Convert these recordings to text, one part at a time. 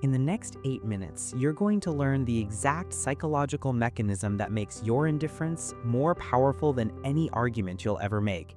In the next 8 minutes, you're going to learn the exact psychological mechanism that makes your indifference more powerful than any argument you'll ever make,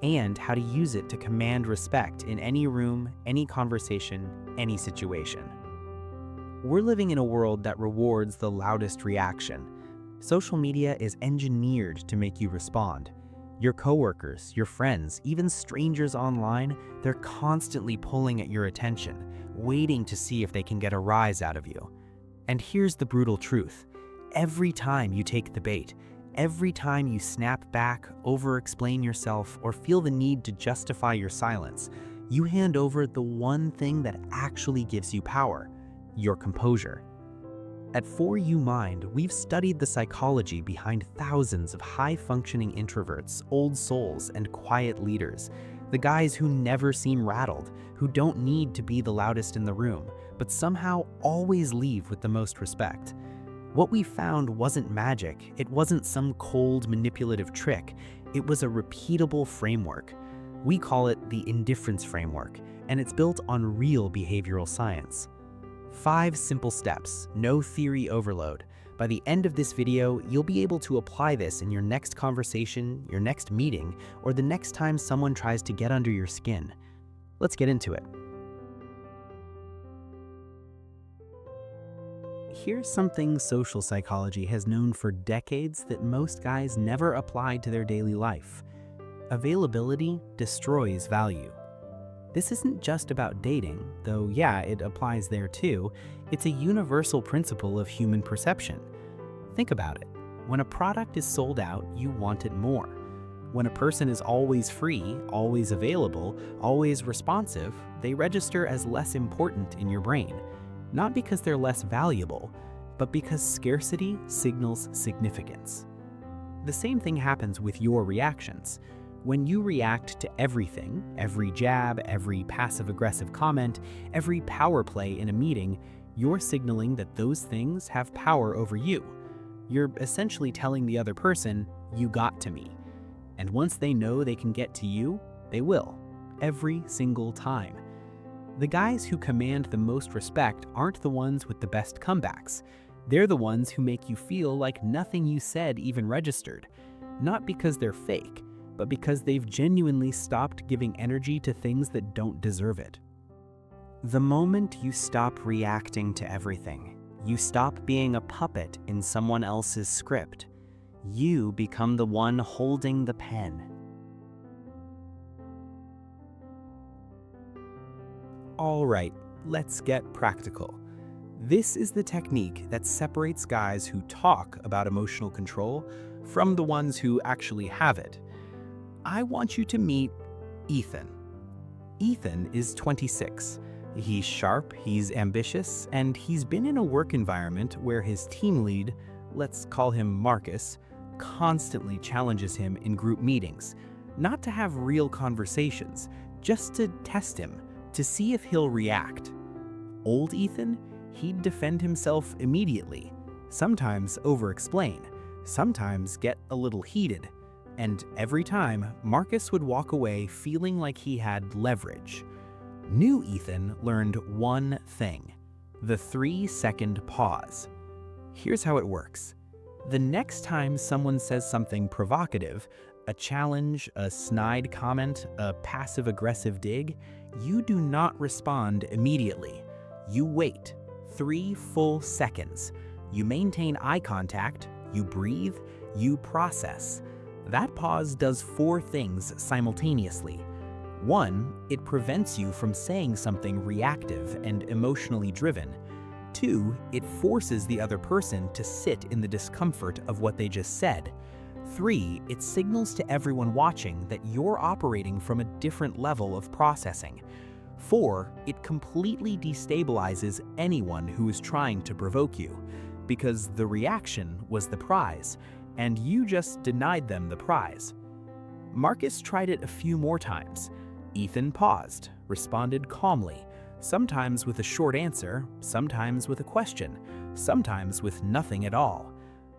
and how to use it to command respect in any room, any conversation, any situation. We're living in a world that rewards the loudest reaction. Social media is engineered to make you respond. Your coworkers, your friends, even strangers online, they're constantly pulling at your attention, waiting to see if they can get a rise out of you. And here's the brutal truth. Every time you take the bait, every time you snap back, over-explain yourself, or feel the need to justify your silence, you hand over the one thing that actually gives you power, your composure. At For You Mind, we've studied the psychology behind thousands of high-functioning introverts, old souls, and quiet leaders. The guys who never seem rattled, who don't need to be the loudest in the room, but somehow always leave with the most respect. What we found wasn't magic, it wasn't some cold, manipulative trick, it was a repeatable framework. We call it the Indifference Framework, and it's built on real behavioral science. 5 simple steps, no theory overload. By the end of this video, you'll be able to apply this in your next conversation, your next meeting, or the next time someone tries to get under your skin. Let's get into it. Here's something social psychology has known for decades that most guys never applied to their daily life. Availability destroys value. This isn't just about dating, though yeah, it applies there too. It's a universal principle of human perception. Think about it. When a product is sold out, you want it more. When a person is always free, always available, always responsive, they register as less important in your brain. Not because they're less valuable, but because scarcity signals significance. The same thing happens with your reactions. When you react to everything, every jab, every passive-aggressive comment, every power play in a meeting, you're signaling that those things have power over you. You're essentially telling the other person, "You got to me." And once they know they can get to you, they will. Every single time. The guys who command the most respect aren't the ones with the best comebacks. They're the ones who make you feel like nothing you said even registered. Not because they're fake, but because they've genuinely stopped giving energy to things that don't deserve it. The moment you stop reacting to everything, you stop being a puppet in someone else's script. You become the one holding the pen. All right, let's get practical. This is the technique that separates guys who talk about emotional control from the ones who actually have it. I want you to meet Ethan. Ethan is 26. He's sharp, he's ambitious, and he's been in a work environment where his team lead, let's call him Marcus, constantly challenges him in group meetings. Not to have real conversations, just to test him, to see if he'll react. Old Ethan, he'd defend himself immediately, sometimes over-explain, sometimes get a little heated. And every time, Marcus would walk away feeling like he had leverage. New Ethan learned one thing: the 3-second pause. Here's how it works. The next time someone says something provocative, a challenge, a snide comment, a passive-aggressive dig, you do not respond immediately. You wait 3 full seconds. You maintain eye contact, you breathe, you process. That pause does 4 things simultaneously. 1, it prevents you from saying something reactive and emotionally driven. 2, it forces the other person to sit in the discomfort of what they just said. 3, it signals to everyone watching that you're operating from a different level of processing. 4, it completely destabilizes anyone who is trying to provoke you, because the reaction was the prize, and you just denied them the prize. Marcus tried it a few more times. Ethan paused, responded calmly, sometimes with a short answer, sometimes with a question, sometimes with nothing at all.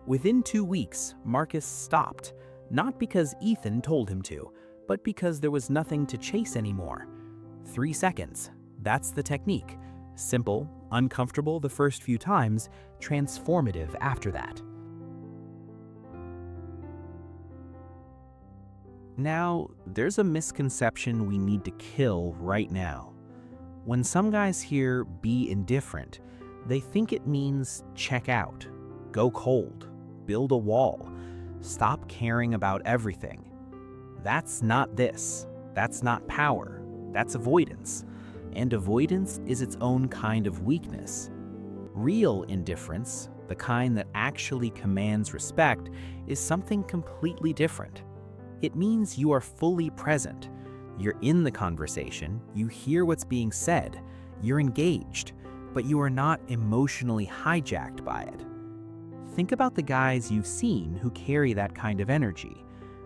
Within 2 weeks, Marcus stopped, not because Ethan told him to, but because there was nothing to chase anymore. 3 seconds, that's the technique. Simple, Uncomfortable the first few times, transformative after that. Now, there's a misconception we need to kill right now. When some guys hear "be indifferent," they think it means check out, go cold, build a wall, stop caring about everything. That's not this. That's not power. That's avoidance. And avoidance is its own kind of weakness. Real indifference, the kind that actually commands respect, is something completely different. It means you are fully present. You're in the conversation, you hear what's being said, you're engaged, but you are not emotionally hijacked by it. Think about the guys you've seen who carry that kind of energy.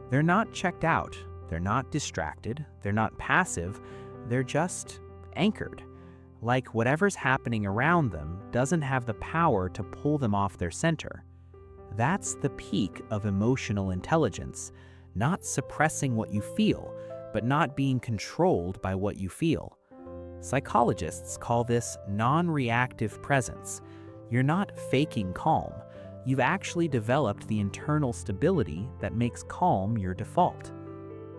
They're not checked out, they're not distracted, they're not passive, they're just anchored. Like whatever's happening around them doesn't have the power to pull them off their center. That's the peak of emotional intelligence, not suppressing what you feel, but not being controlled by what you feel. Psychologists call this non-reactive presence. You're not faking calm. You've actually developed the internal stability that makes calm your default.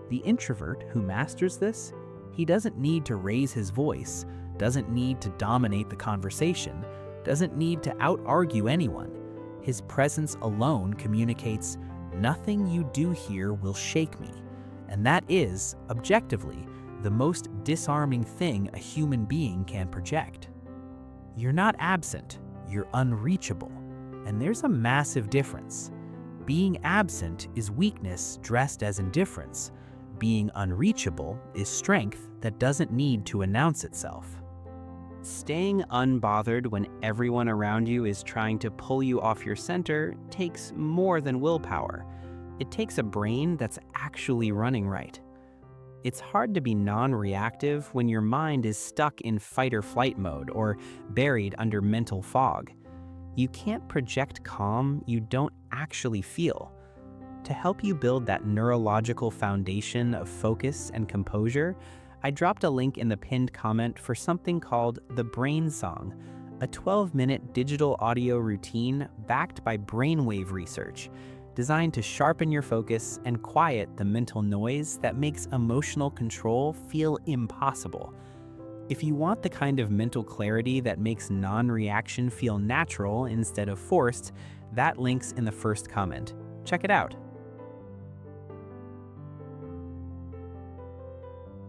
The introvert who masters this, he doesn't need to raise his voice, doesn't need to dominate the conversation, doesn't need to out-argue anyone. His presence alone communicates, "Nothing you do here will shake me." And that is, objectively, the most disarming thing a human being can project. You're not absent, you're unreachable. And there's a massive difference. Being absent is weakness dressed as indifference. Being unreachable is strength that doesn't need to announce itself. Staying unbothered when everyone around you is trying to pull you off your center takes more than willpower. It takes a brain that's actually running right. It's hard to be non-reactive when your mind is stuck in fight or flight mode or buried under mental fog. You can't project calm you don't actually feel. To help you build that neurological foundation of focus and composure, I dropped a link in the pinned comment for something called the Brain Song, a 12-minute digital audio routine backed by brainwave research, designed to sharpen your focus and quiet the mental noise that makes emotional control feel impossible. If you want the kind of mental clarity that makes non-reaction feel natural instead of forced, that link's in the first comment. Check it out.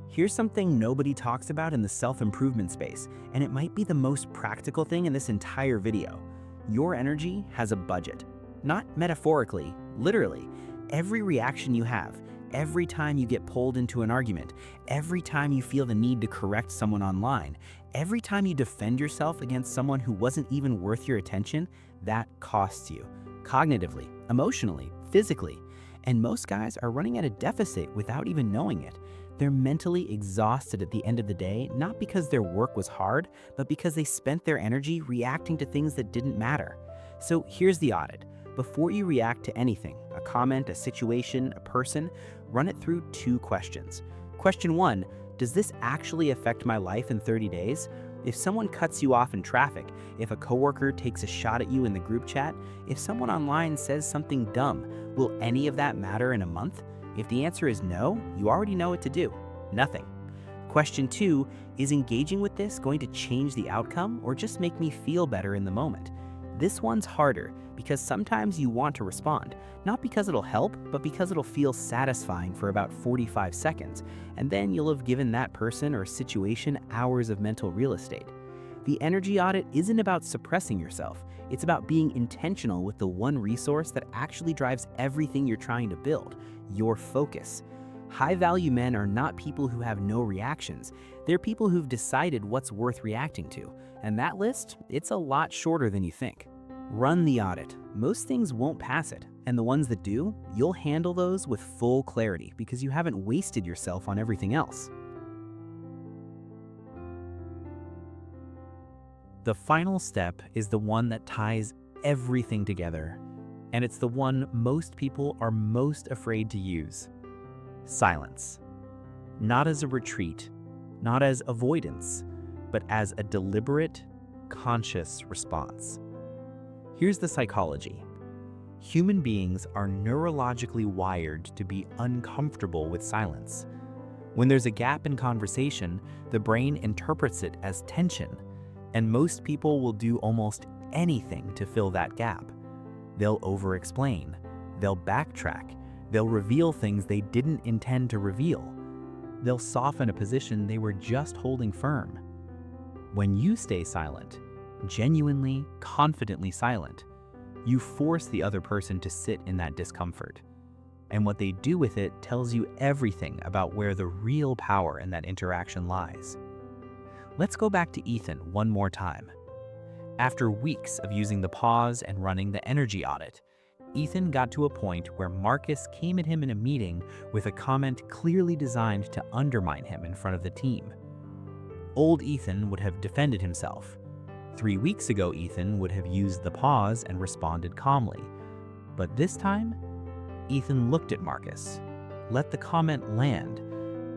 Here's something nobody talks about in the self-improvement space, and it might be the most practical thing in this entire video. Your energy has a budget. Not metaphorically, literally. Every reaction you have, every time you get pulled into an argument, every time you feel the need to correct someone online, every time you defend yourself against someone who wasn't even worth your attention, that costs you. Cognitively, emotionally, physically. And most guys are running at a deficit without even knowing it. They're mentally exhausted at the end of the day, not because their work was hard, but because they spent their energy reacting to things that didn't matter. So here's the audit. Before you react to anything, a comment, a situation, a person, run it through 2 questions. Question 1, does this actually affect my life in 30 days? If someone cuts you off in traffic, if a coworker takes a shot at you in the group chat, if someone online says something dumb, will any of that matter in a month? If the answer is no, you already know what to do. Nothing. Question 2, is engaging with this going to change the outcome or just make me feel better in the moment? This one's harder because sometimes you want to respond, not because it'll help, but because it'll feel satisfying for about 45 seconds, and then you'll have given that person or situation hours of mental real estate. The energy audit isn't about suppressing yourself, it's about being intentional with the one resource that actually drives everything you're trying to build, your focus. High-value men are not people who have no reactions, they're people who've decided what's worth reacting to, and that list, it's a lot shorter than you think. Run the audit. Most things won't pass it, and the ones that do, you'll handle those with full clarity because you haven't wasted yourself on everything else. The final step is the one that ties everything together, and it's the one most people are most afraid to use. Silence. Not as a retreat, not as avoidance, but as a deliberate, conscious response. Here's the psychology. Human beings are neurologically wired to be uncomfortable with silence. When there's a gap in conversation, the brain interprets it as tension, and most people will do almost anything to fill that gap. They'll over-explain, they'll backtrack, they'll reveal things they didn't intend to reveal. They'll soften a position they were just holding firm. When you stay silent, genuinely, confidently silent, you force the other person to sit in that discomfort. And what they do with it tells you everything about where the real power in that interaction lies. Let's go back to Ethan one more time. After weeks of using the pause and running the energy audit, Ethan got to a point where Marcus came at him in a meeting with a comment clearly designed to undermine him in front of the team. Old Ethan would have defended himself. 3 weeks ago, Ethan would have used the pause and responded calmly. But this time, Ethan looked at Marcus, let the comment land,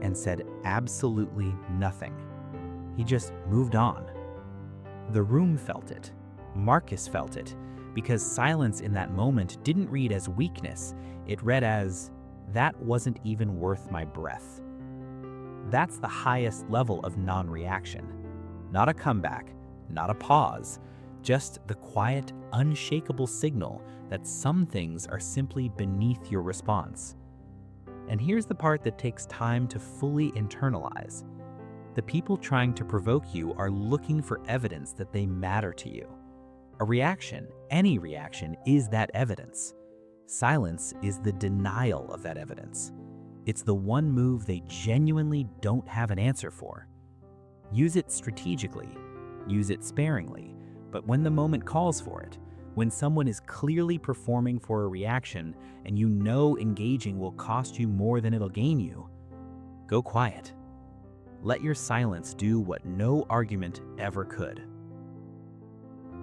and said absolutely nothing. He just moved on. The room felt it. Marcus felt it, because silence in that moment didn't read as weakness. It read as, "That wasn't even worth my breath." That's the highest level of non-reaction. Not a comeback, not a pause, just the quiet, unshakable signal that some things are simply beneath your response. And here's the part that takes time to fully internalize. The people trying to provoke you are looking for evidence that they matter to you. A reaction, any reaction, is that evidence. Silence is the denial of that evidence. It's the one move they genuinely don't have an answer for. Use it strategically, use it sparingly, but when the moment calls for it, when someone is clearly performing for a reaction and you know engaging will cost you more than it'll gain you, go quiet. Let your silence do what no argument ever could.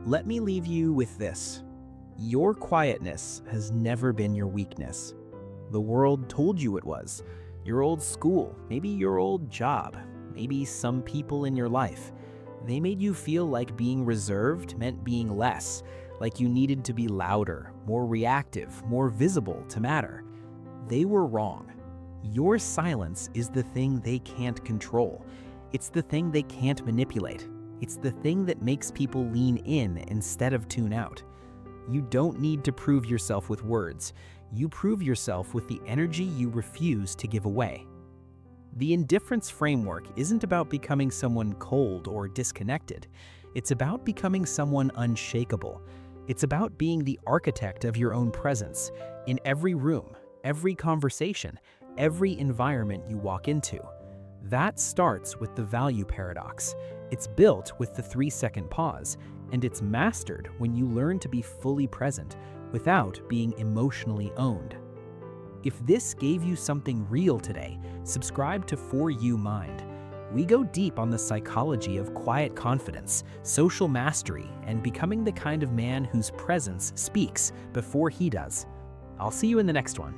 Let me leave you with this. Your quietness has never been your weakness. The world told you it was. Your old school, maybe your old job, maybe some people in your life. They made you feel like being reserved meant being less, like you needed to be louder, more reactive, more visible to matter. They were wrong. Your silence is the thing they can't control. It's the thing they can't manipulate. It's the thing that makes people lean in instead of tune out. You don't need to prove yourself with words. You prove yourself with the energy you refuse to give away. The Indifference Framework isn't about becoming someone cold or disconnected. It's about becoming someone unshakable. It's about being the architect of your own presence in every room, every conversation, every environment you walk into. That starts with the value paradox. It's built with the 3-second pause, and it's mastered when you learn to be fully present without being emotionally owned. If this gave you something real today, subscribe to For You Mind. We go deep on the psychology of quiet confidence, social mastery, and becoming the kind of man whose presence speaks before he does. I'll see you in the next one.